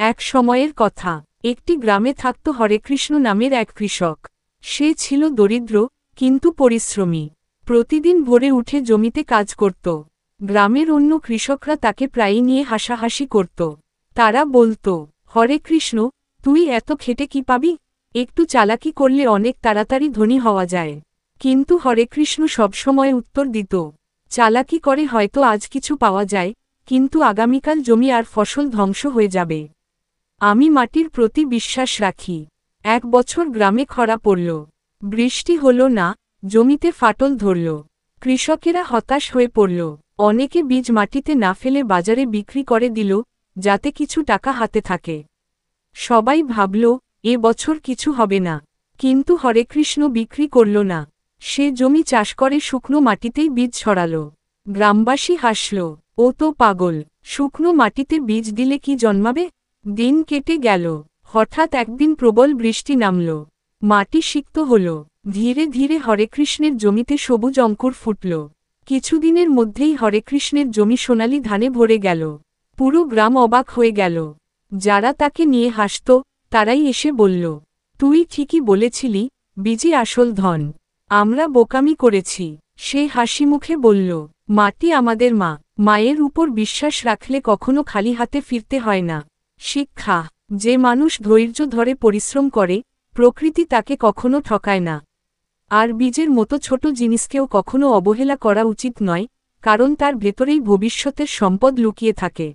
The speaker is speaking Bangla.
এক সময়ের কথা, একটি গ্রামে থাকত হরেকৃষ্ণ নামের এক কৃষক। সে ছিল দরিদ্র, কিন্তু পরিশ্রমী। প্রতিদিন ভোরে উঠে জমিতে কাজ করত। গ্রামের অন্য কৃষকরা তাকে প্রায়ই নিয়ে হাসাহাসি করত। তারা বলত, হরেকৃষ্ণ, তুই এত খেটে কি পাবি? একটু চালাকি করলে অনেক তাড়াতাড়ি ধনী হওয়া যায়। কিন্তু হরেকৃষ্ণ সবসময় উত্তর দিত, চালাকি করে হয়তো আজ কিছু পাওয়া যায়, কিন্তু আগামীকাল জমি আর ফসল ধ্বংস হয়ে যাবে। আমি মাটির প্রতি বিশ্বাস রাখি। এক বছর গ্রামে খরা পড়ল। বৃষ্টি হল না, জমিতে ফাটল ধরল। কৃষকেরা হতাশ হয়ে পড়ল। অনেকে বীজ মাটিতে না ফেলে বাজারে বিক্রি করে দিল, যাতে কিছু টাকা হাতে থাকে। সবাই ভাবল, এ বছর কিছু হবে না। কিন্তু হরেকৃষ্ণ বিক্রি করল না। সে জমি চাষ করে শুকনো মাটিতেই বীজ ছড়াল। গ্রামবাসী হাসল, ও তো পাগল, শুকনো মাটিতে বীজ দিলে কি জন্মাবে? দিন কেটে গেল। হঠাৎ একদিন প্রবল বৃষ্টি নামল। মাটি সিক্ত হল। ধীরে ধীরে হরেকৃষ্ণের জমিতে সবুজ অঙ্কুর ফুটল। কিছুদিনের মধ্যেই হরেকৃষ্ণের জমি সোনালি ধানে ভরে গেল। পুরো গ্রাম অবাক হয়ে গেল। যারা তাকে নিয়ে হাসত, তারাই এসে বলল, তুই ঠিকই বলেছিলি, বীজই আসল ধন। আমরা বোকামি করেছি। সে হাসি মুখে বলল, মাটি আমাদের মা। মায়ের উপর বিশ্বাস রাখলে কখনো খালি হাতে ফিরতে হয় না। শিক্ষা, যে মানুষ ধৈর্য ধরে পরিশ্রম করে, প্রকৃতি তাকে কখনো ঠকায় না। আর বীজের মতো ছোট জিনিসকেও কখনো অবহেলা করা উচিত নয়, কারণ তার ভেতরেই ভবিষ্যতের সম্পদ লুকিয়ে থাকে।